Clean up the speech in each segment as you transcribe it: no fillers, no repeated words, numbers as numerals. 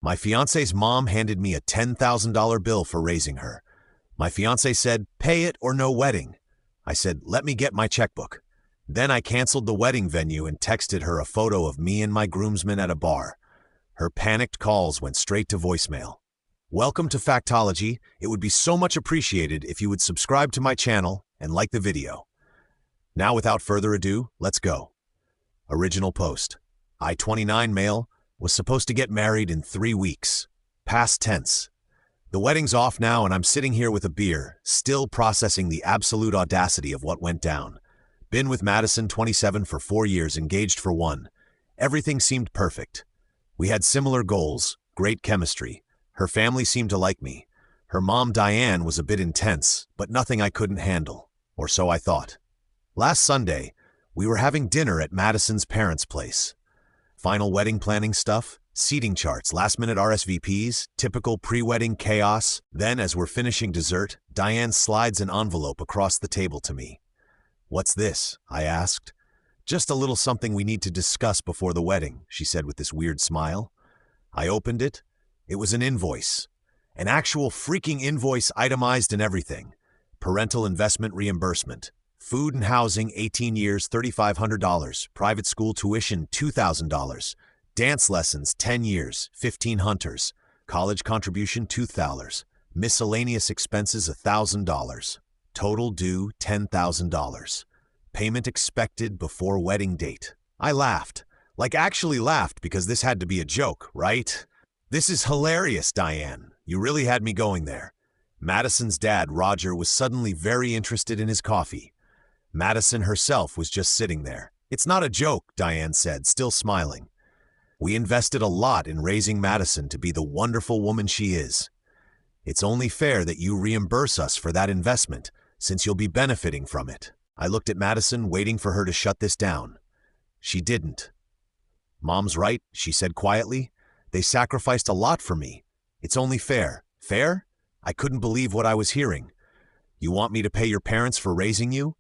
My fiancé's mom handed me a $10,000 bill for raising her. My fiancé said, "Pay it or no wedding." I said, "Let me get my checkbook." Then I canceled the wedding venue and texted her a photo of me and my groomsmen at a bar. Her panicked calls went straight to voicemail. Welcome to Factology. It would be so much appreciated if you would subscribe to my channel and like the video. Now, without further ado, let's go. Original post. I, 29 male, was supposed to get married in 3 weeks. Past tense. The wedding's off now and I'm sitting here with a beer, still processing the absolute audacity of what went down. Been with Madison, 27, for 4 years, engaged for 1. Everything seemed perfect. We had similar goals, great chemistry. Her family seemed to like me. Her mom, Diane, was a bit intense, but nothing I couldn't handle, or so I thought. Last Sunday, we were having dinner at Madison's parents' place. Final wedding planning stuff, seating charts, last-minute RSVPs, typical pre-wedding chaos. Then, as we're finishing dessert, Diane slides an envelope across the table to me. "What's this?" I asked. "Just a little something we need to discuss before the wedding," she said with this weird smile. I opened it. It was an invoice. An actual freaking invoice, itemized and everything. Parental investment reimbursement. Food and housing, 18 years, $3,500. Private school tuition, $2,000. Dance lessons, 10 years, 15 hunters. College contribution, $2,000. Miscellaneous expenses, $1,000. Total due, $10,000. Payment expected before wedding date. I laughed. Like, actually laughed, because this had to be a joke, right? "This is hilarious, Diane. You really had me going there." Madison's dad, Roger, was suddenly very interested in his coffee. Madison herself was just sitting there. "It's not a joke," Diane said, still smiling. "We invested a lot in raising Madison to be the wonderful woman she is. It's only fair that you reimburse us for that investment, since you'll be benefiting from it." I looked at Madison, waiting for her to shut this down. She didn't. "Mom's right," she said quietly. "They sacrificed a lot for me. It's only fair." Fair? I couldn't believe what I was hearing. "You want me to pay your parents for raising you?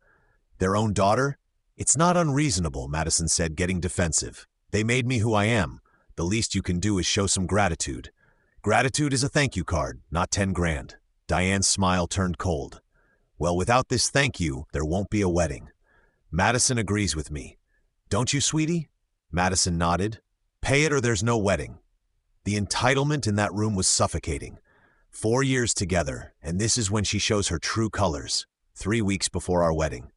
Their own daughter?" "It's not unreasonable," Madison said, getting defensive. "They made me who I am. The least you can do is show some gratitude." "Gratitude is a thank you card, not 10 grand. Diane's smile turned cold. "Well, without this thank you, there won't be a wedding." Madison agrees with me. "Don't you, sweetie?" Madison nodded. "Pay it or there's no wedding." The entitlement in that room was suffocating. 4 years together, and this is when she shows her true colors. 3 weeks before our wedding.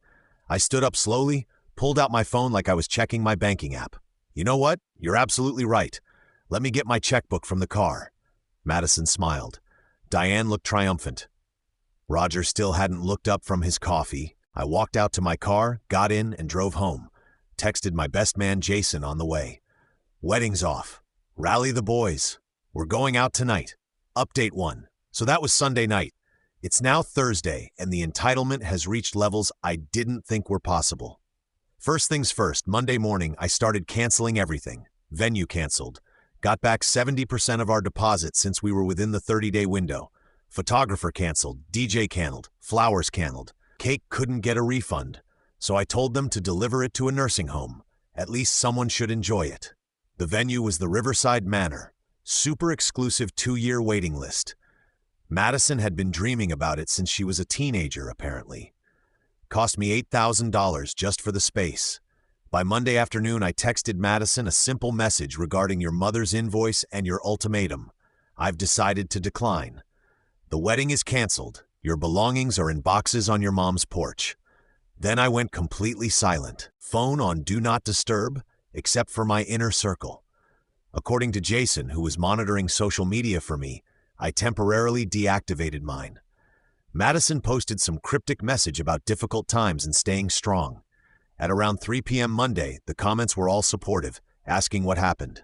I stood up slowly, pulled out my phone like I was checking my banking app. "You know what? You're absolutely right. Let me get my checkbook from the car." Madison smiled. Diane looked triumphant. Roger still hadn't looked up from his coffee. I walked out to my car, got in, and drove home. Texted my best man Jason on the way. "Wedding's off. Rally the boys. We're going out tonight." Update 1. So that was Sunday night. It's now Thursday, and the entitlement has reached levels I didn't think were possible. First things first, Monday morning, I started canceling everything. Venue canceled. Got back 70% of our deposit since we were within the 30-day window. Photographer canceled, DJ canceled, flowers canceled. Cake couldn't get a refund, so I told them to deliver it to a nursing home. At least someone should enjoy it. The venue was the Riverside Manor. Super exclusive 2-year waiting list. Madison had been dreaming about it since she was a teenager, apparently. Cost me $8,000 just for the space. By Monday afternoon, I texted Madison a simple message regarding your mother's invoice and your ultimatum. I've decided to decline. The wedding is canceled. Your belongings are in boxes on your mom's porch. Then I went completely silent. Phone on Do Not Disturb, except for my inner circle. According to Jason, who was monitoring social media for me, I temporarily deactivated mine. Madison posted some cryptic message about difficult times and staying strong. At around 3 p.m. Monday, the comments were all supportive, asking what happened.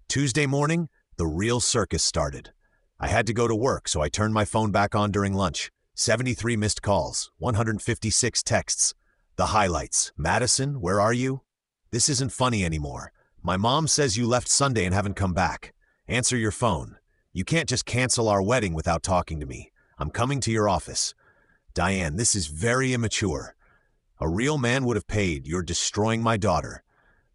Tuesday morning, the real circus started. I had to go to work, so I turned my phone back on during lunch. 73 missed calls, 156 texts. The highlights. "Madison, where are you? This isn't funny anymore. My mom says you left Sunday and haven't come back. Answer your phone. You can't just cancel our wedding without talking to me. I'm coming to your office. Diane, this is very immature. A real man would have paid. You're destroying my daughter.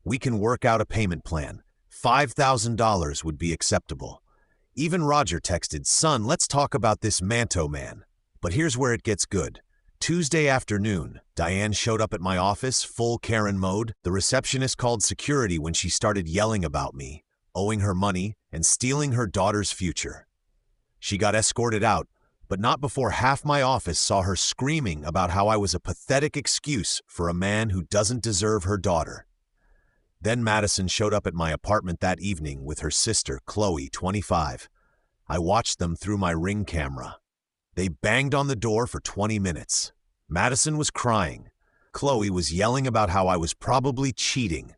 We can work out a payment plan. $5,000 would be acceptable. Even Roger texted, "Son, let's talk about this Manto man." But here's where it gets good. Tuesday afternoon, Diane showed up at my office, full Karen mode. The receptionist called security when she started yelling about me, owing her money, and stealing her daughter's future. She got escorted out, but not before half my office saw her screaming about how I was a pathetic excuse for a man who doesn't deserve her daughter. Then Madison showed up at my apartment that evening with her sister, Qley, 25. I watched them through my Ring camera. They banged on the door for 20 minutes. Madison was crying. Qley was yelling about how I was probably cheating.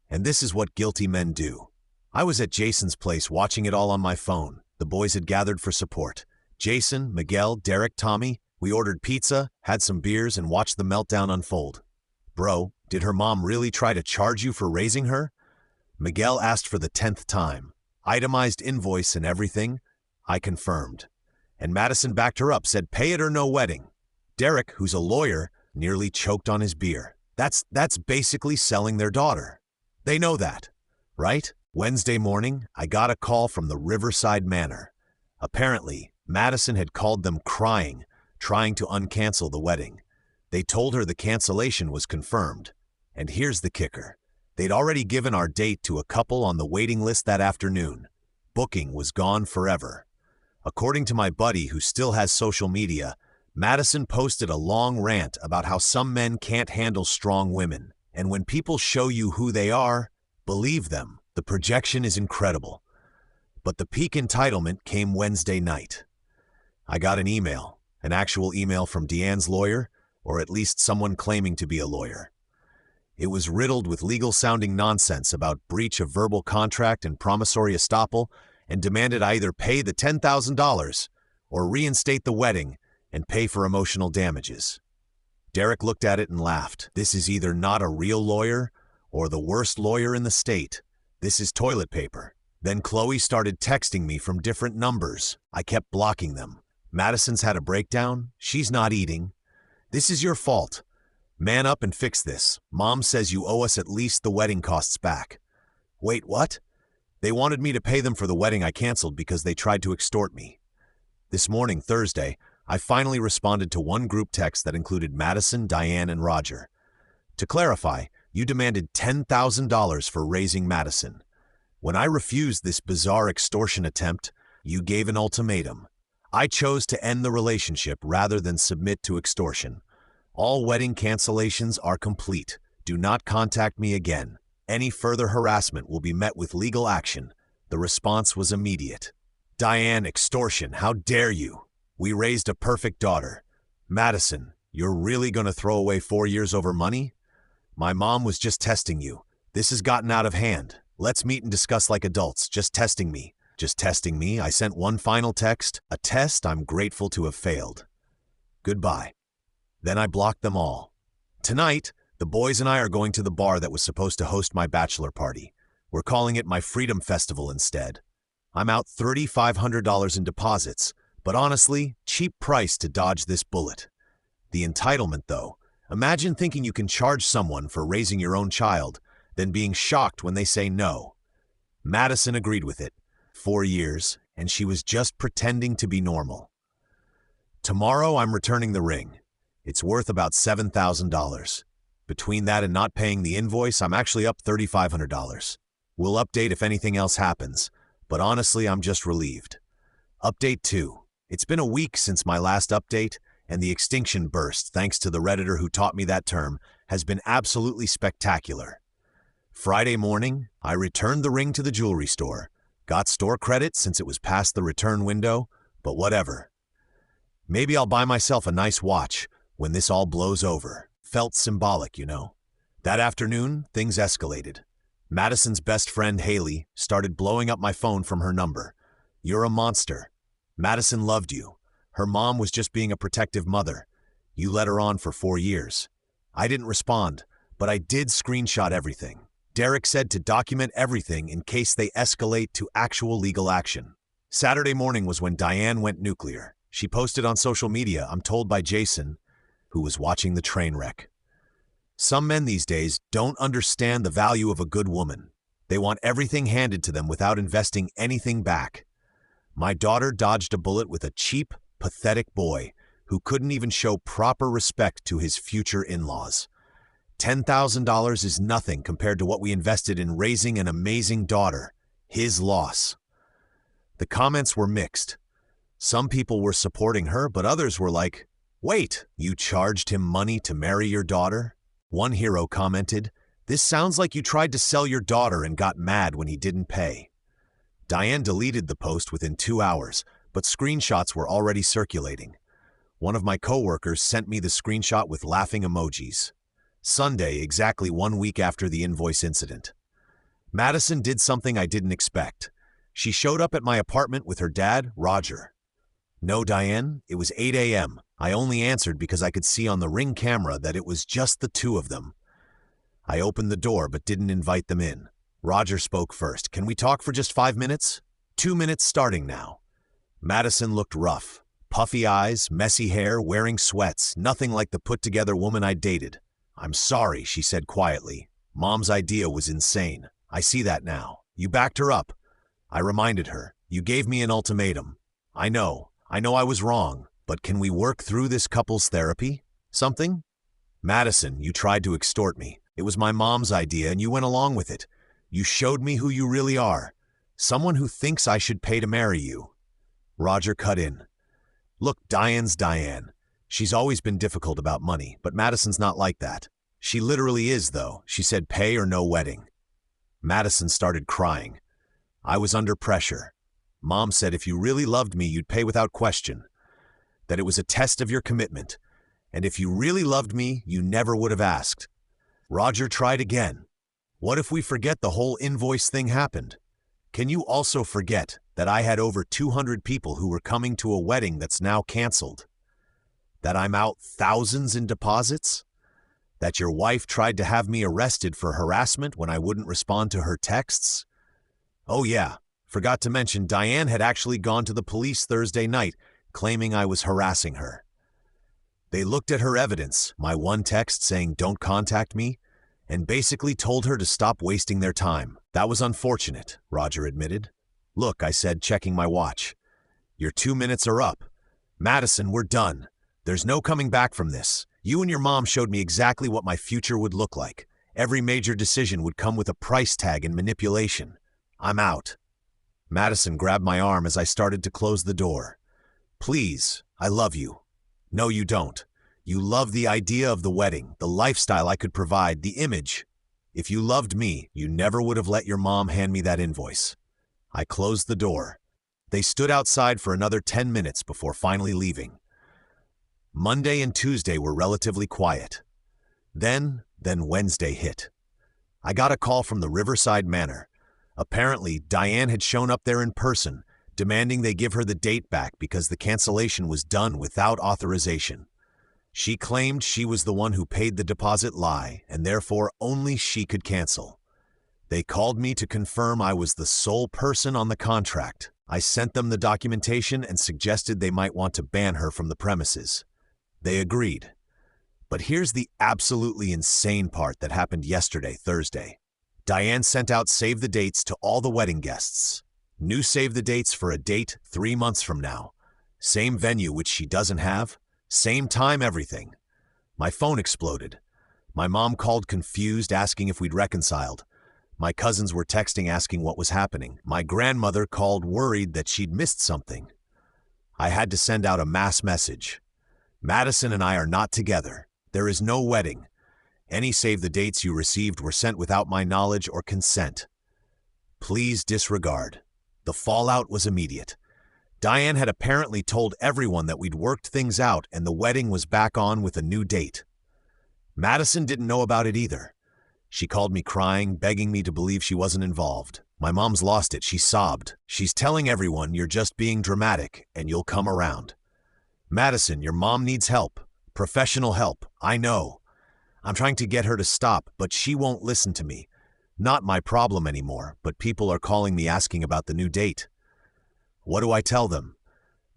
And this is what guilty men do. I was at Jason's place watching it all on my phone. The boys had gathered for support. Jason, Miguel, Derek, Tommy. We ordered pizza, had some beers, and watched the meltdown unfold. "Bro, did her mom really try to charge you for raising her?" Miguel asked for the 10th time. Itemized invoice and everything. I confirmed. And Madison backed her up, said pay it or no wedding. Derek, who's a lawyer, nearly choked on his beer. That's basically selling their daughter. They know that, right? Wednesday morning, I got a call from the Riverside Manor. Apparently, Madison had called them crying, trying to uncancel the wedding. They told her the cancellation was confirmed. And here's the kicker. They'd already given our date to a couple on the waiting list that afternoon. Booking was gone forever. According to my buddy who still has social media, Madison posted a long rant about how some men can't handle strong women. And when people show you who they are, believe them. The projection is incredible. But the peak entitlement came Wednesday night. I got an email, an actual email from Deanne's lawyer, or at least someone claiming to be a lawyer. It was riddled with legal-sounding nonsense about breach of verbal contract and promissory estoppel, and demanded I either pay the $10,000 or reinstate the wedding and pay for emotional damages. Derek looked at it and laughed. This is either not a real lawyer or the worst lawyer in the state. This is toilet paper. Then Qley started texting me from different numbers. I kept blocking them. Madison's had a breakdown. She's not eating. This is your fault. Man up and fix this. Mom says you owe us at least the wedding costs back. Wait, what? They wanted me to pay them for the wedding I canceled because they tried to extort me. This morning, Thursday, I finally responded to one group text that included Madison, Diane, and Roger. To clarify, you demanded $10,000 for raising Madison. When I refused this bizarre extortion attempt, you gave an ultimatum. I chose to end the relationship rather than submit to extortion. All wedding cancellations are complete. Do not contact me again. Any further harassment will be met with legal action. The response was immediate. Diane, extortion, how dare you? We raised a perfect daughter. Madison, you're really going to throw away 4 years over money? My mom was just testing you. This has gotten out of hand. Let's meet and discuss like adults. Just testing me. Just testing me. I sent one final text, a test I'm grateful to have failed. Goodbye. Then I blocked them all. Tonight, the boys and I are going to the bar that was supposed to host my bachelor party. We're calling it my Freedom Festival instead. I'm out $3,500 in deposits, but honestly, cheap price to dodge this bullet. The entitlement, though. Imagine thinking you can charge someone for raising your own child, then being shocked when they say no. Madison agreed with it. 4 years, and she was just pretending to be normal. Tomorrow, I'm returning the ring. It's worth about $7,000. Between that and not paying the invoice, I'm actually up $3,500. We'll update if anything else happens, but honestly, I'm just relieved. Update 2. It's been a week since my last update, and the extinction burst, thanks to the Redditor who taught me that term, has been absolutely spectacular. Friday morning, I returned the ring to the jewelry store. Got store credit since it was past the return window, but whatever. Maybe I'll buy myself a nice watch when this all blows over. Felt symbolic, you know. That afternoon, things escalated. Madison's best friend, Haley, started blowing up my phone from her number. You're a monster. Madison loved you. Her mom was just being a protective mother. You let her on for 4 years. I didn't respond, but I did screenshot everything. Derek said to document everything in case they escalate to actual legal action. Saturday morning was when Diane went nuclear. She posted on social media, I'm told by Jason, who was watching the train wreck. Some men these days don't understand the value of a good woman. They want everything handed to them without investing anything back. My daughter dodged a bullet with a cheap, pathetic boy who couldn't even show proper respect to his future in-laws. $10,000 is nothing compared to what we invested in raising an amazing daughter. His loss. The comments were mixed. Some people were supporting her, but others were like, "Wait, you charged him money to marry your daughter?" One hero commented, "This sounds like you tried to sell your daughter and got mad when he didn't pay." Diane deleted the post within 2 hours, but screenshots were already circulating. One of my coworkers sent me the screenshot with laughing emojis. Sunday, exactly 1 week after the invoice incident. Madison did something I didn't expect. She showed up at my apartment with her dad, Roger. "No, Diane, it was 8 a.m. I only answered because I could see on the Ring camera that it was just the two of them." I opened the door but didn't invite them in. Roger spoke first. "Can we talk for just 5 minutes? 2 minutes starting now." Madison looked rough. Puffy eyes, messy hair, wearing sweats, nothing like the put-together woman I dated. "I'm sorry," she said quietly. "Mom's idea was insane. I see that now. You backed her up." I reminded her, "You gave me an ultimatum. I know I was wrong, but can we work through this couple's therapy? Something?" "Madison, you tried to extort me. It was my mom's idea and you went along with it. You showed me who you really are. Someone who thinks I should pay to marry you." Roger cut in. "Look, Diane's Diane. She's always been difficult about money, but Madison's not like that. She literally is, though. She said pay or no wedding." Madison started crying. I was under pressure. "Mom said if you really loved me, you'd pay without question. That it was a test of your commitment. And if you really loved me, you never would have asked." Roger tried again. "What if we forget the whole invoice thing happened? Can you also forget that I had over 200 people who were coming to a wedding that's now canceled? That I'm out thousands in deposits? That your wife tried to have me arrested for harassment when I wouldn't respond to her texts? Oh yeah, forgot to mention Diane had actually gone to the police Thursday night, claiming I was harassing her. They looked at her evidence, my one text saying don't contact me, and basically told her to stop wasting their time. That was unfortunate," Roger admitted. "Look," I said, checking my watch. "Your 2 minutes are up. Madison, we're done. There's no coming back from this. You and your mom showed me exactly what my future would look like. Every major decision would come with a price tag and manipulation. I'm out." Madison grabbed my arm as I started to close the door. "Please, I love you." "No, you don't. You love the idea of the wedding, the lifestyle I could provide, the image. If you loved me, you never would have let your mom hand me that invoice." I closed the door. They stood outside for another 10 minutes before finally leaving. Monday and Tuesday were relatively quiet. Then Wednesday hit. I got a call from the Riverside Manor. Apparently, Diane had shown up there in person, demanding they give her the date back because the cancellation was done without authorization. She claimed she was the one who paid the deposit lie, and therefore only she could cancel. They called me to confirm I was the sole person on the contract. I sent them the documentation and suggested they might want to ban her from the premises. They agreed. But here's the absolutely insane part that happened yesterday, Thursday. Diane sent out save the dates to all the wedding guests. New save the dates for a date 3 months from now. Same venue, which she doesn't have. Same time, everything. My phone exploded. My mom called confused, asking if we'd reconciled. My cousins were texting asking what was happening. My grandmother called worried that she'd missed something. I had to send out a mass message. Madison and I are not together. There is no wedding. Any save the dates you received were sent without my knowledge or consent. Please disregard. The fallout was immediate. Diane had apparently told everyone that we'd worked things out and the wedding was back on with a new date. Madison didn't know about it either. She called me crying, begging me to believe she wasn't involved. My mom's lost it. She sobbed. "She's telling everyone you're just being dramatic and you'll come around. Madison, your mom needs help. Professional help. I know. I'm trying to get her to stop, but she won't listen to me. Not my problem anymore, but people are calling me asking about the new date." What do I tell them?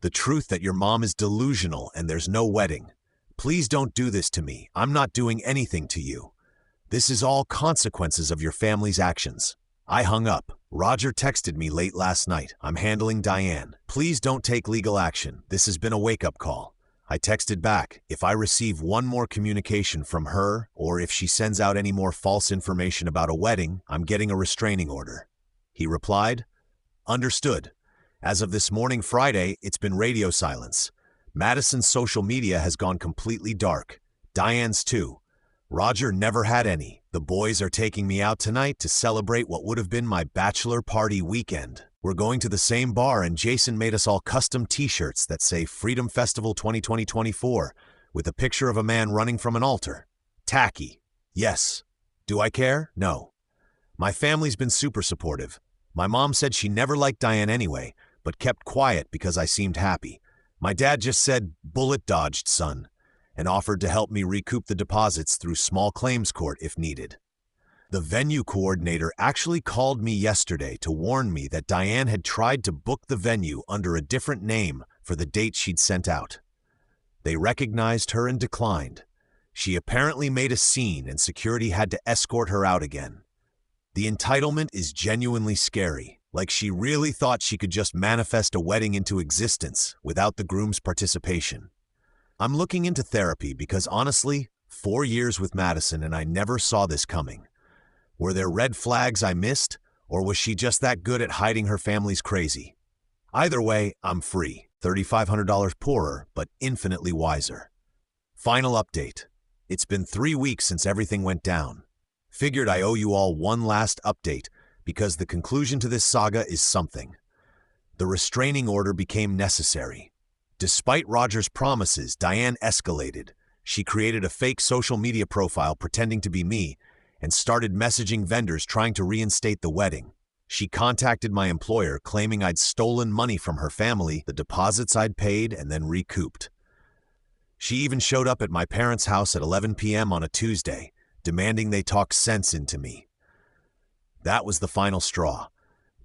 The truth that your mom is delusional and there's no wedding. Please don't do this to me. I'm not doing anything to you. This is all consequences of your family's actions. I hung up. Roger texted me late last night. I'm handling Diane. Please don't take legal action. This has been a wake-up call. I texted back, if I receive one more communication from her, or if she sends out any more false information about a wedding, I'm getting a restraining order. He replied, understood. As of this morning Friday, it's been radio silence. Madison's social media has gone completely dark. Diane's too. Roger never had any. The boys are taking me out tonight to celebrate what would have been my bachelor party weekend. We're going to the same bar and Jason made us all custom t-shirts that say Freedom Festival 2020-24 with a picture of a man running from an altar. Tacky. Yes. Do I care? No. My family's been super supportive. My mom said she never liked Diane anyway, but kept quiet because I seemed happy. My dad just said, bullet dodged, son, and offered to help me recoup the deposits through small claims court if needed. The venue coordinator actually called me yesterday to warn me that Diane had tried to book the venue under a different name for the date she'd sent out. They recognized her and declined. She apparently made a scene and security had to escort her out again. The entitlement is genuinely scary, like she really thought she could just manifest a wedding into existence without the groom's participation. I'm looking into therapy because honestly, 4 years with Madison and I never saw this coming. Were there red flags I missed, or was she just that good at hiding her family's crazy? Either way, I'm free, $3,500 poorer, but infinitely wiser. Final update. It's been 3 weeks since everything went down. Figured I owe you all one last update because the conclusion to this saga is something. The restraining order became necessary. Despite Roger's promises, Diane escalated. She created a fake social media profile pretending to be me and started messaging vendors trying to reinstate the wedding. She contacted my employer claiming I'd stolen money from her family, the deposits I'd paid, and then recouped. She even showed up at my parents' house at 11 p.m. on a Tuesday, demanding they talk sense into me. That was the final straw.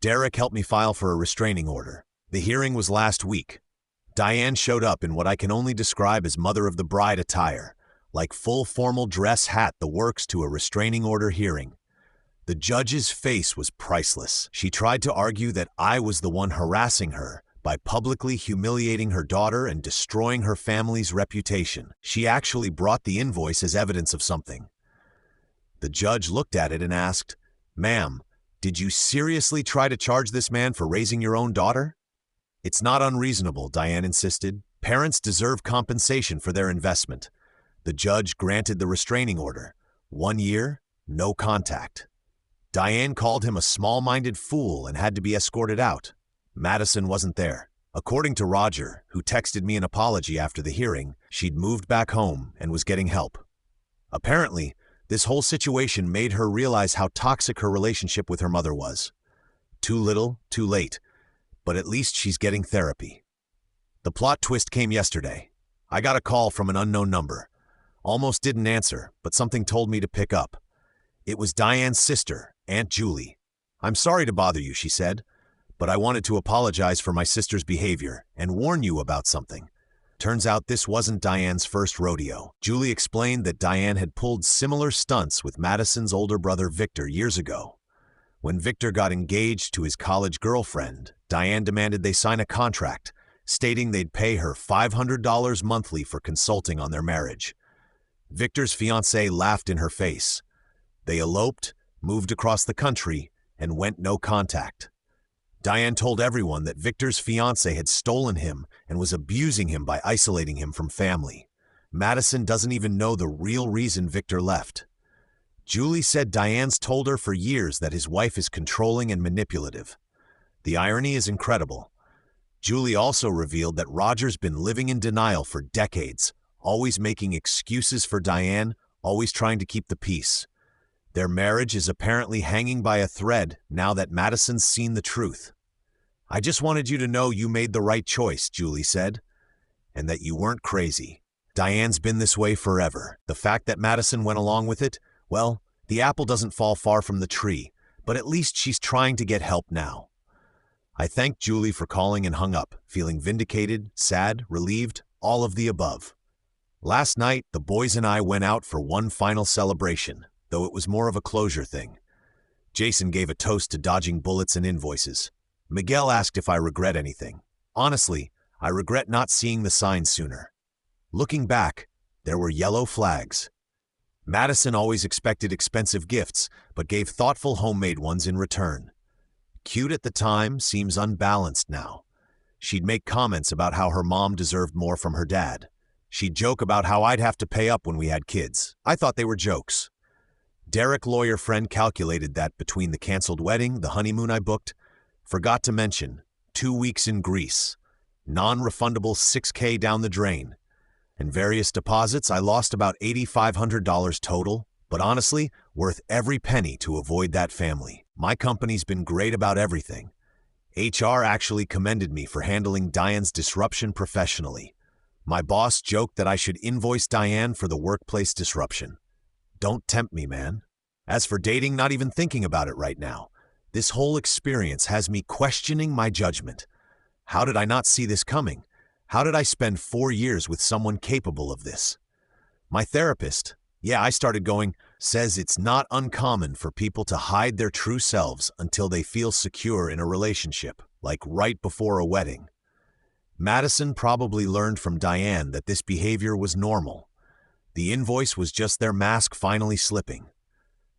Derek helped me file for a restraining order. The hearing was last week. Diane showed up in what I can only describe as mother of the bride attire, like full formal dress hat, the works to a restraining order hearing. The judge's face was priceless. She tried to argue that I was the one harassing her by publicly humiliating her daughter and destroying her family's reputation. She actually brought the invoice as evidence of something. The judge looked at it and asked, "Ma'am, did you seriously try to charge this man for raising your own daughter?" "It's not unreasonable," Diane insisted. "Parents deserve compensation for their investment." The judge granted the restraining order. 1 year, no contact. Diane called him a small-minded fool and had to be escorted out. Madison wasn't there. According to Roger, who texted me an apology after the hearing, she'd moved back home and was getting help. Apparently, this whole situation made her realize how toxic her relationship with her mother was. Too little, too late, but at least she's getting therapy. The plot twist came yesterday. I got a call from an unknown number. Almost didn't answer, but something told me to pick up. It was Diane's sister, Aunt Julie. "I'm sorry to bother you," she said, "but I wanted to apologize for my sister's behavior and warn you about something." Turns out this wasn't Diane's first rodeo. Julie explained that Diane had pulled similar stunts with Madison's older brother Victor years ago. When Victor got engaged to his college girlfriend, Diane demanded they sign a contract, stating they'd pay her $500 monthly for consulting on their marriage. Victor's fiancée laughed in her face. They eloped, moved across the country, and went no contact. Diane told everyone that Victor's fiancée had stolen him and was abusing him by isolating him from family. Madison doesn't even know the real reason Victor left. Julie said Diane's told her for years that his wife is controlling and manipulative. The irony is incredible. Julie also revealed that Roger's been living in denial for decades, always making excuses for Diane, always trying to keep the peace. Their marriage is apparently hanging by a thread now that Madison's seen the truth. "I just wanted you to know you made the right choice," Julie said, "and that you weren't crazy. Diane's been this way forever. The fact that Madison went along with it, well, the apple doesn't fall far from the tree, but at least she's trying to get help now." I thanked Julie for calling and hung up, feeling vindicated, sad, relieved, all of the above. Last night, the boys and I went out for one final celebration, though it was more of a closure thing. Jason gave a toast to dodging bullets and invoices. Miguel asked if I regret anything. Honestly, I regret not seeing the signs sooner. Looking back, there were yellow flags. Madison always expected expensive gifts, but gave thoughtful homemade ones in return. Cute at the time seems unbalanced now. She'd make comments about how her mom deserved more from her dad. She'd joke about how I'd have to pay up when we had kids. I thought they were jokes. Derek, lawyer friend, calculated that between the canceled wedding, the honeymoon I booked, forgot to mention, 2 weeks in Greece, non-refundable $6K down the drain, and various deposits, I lost about $8,500 total, but honestly, worth every penny to avoid that family. My company's been great about everything. HR actually commended me for handling Diane's disruption professionally. My boss joked that I should invoice Diane for the workplace disruption. Don't tempt me, man. As for dating, not even thinking about it right now. This whole experience has me questioning my judgment. How did I not see this coming? How did I spend 4 years with someone capable of this? My therapist, I started going, says it's not uncommon for people to hide their true selves until they feel secure in a relationship, like right before a wedding. Madison probably learned from Diane that this behavior was normal. The invoice was just their mask finally slipping.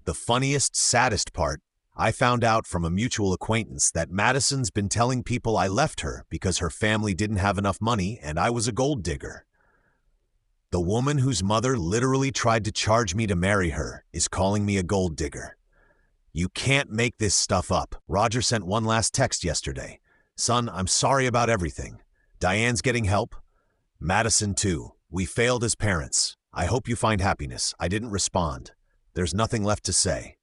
The funniest, saddest part, I found out from a mutual acquaintance that Madison's been telling people I left her because her family didn't have enough money and I was a gold digger. The woman whose mother literally tried to charge me to marry her is calling me a gold digger. You can't make this stuff up. Roger sent one last text yesterday. Son, I'm sorry about everything. Diane's getting help. Madison too. We failed as parents. I hope you find happiness. I didn't respond. There's nothing left to say.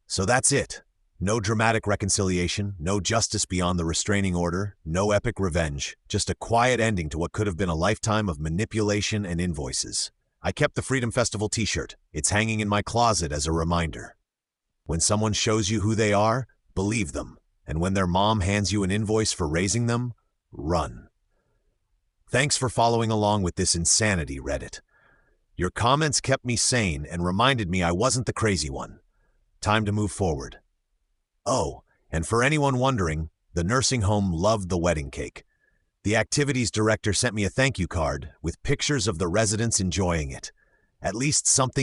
So that's it. No dramatic reconciliation, no justice beyond the restraining order, no epic revenge, just a quiet ending to what could have been a lifetime of manipulation and invoices. I kept the Freedom Festival t-shirt. It's hanging in my closet as a reminder. When someone shows you who they are, believe them. And when their mom hands you an invoice for raising them, run. Thanks for following along with this insanity, Reddit. Your comments kept me sane and reminded me I wasn't the crazy one. Time to move forward. Oh, and for anyone wondering, the nursing home loved the wedding cake. The activities director sent me a thank you card with pictures of the residents enjoying it. At least something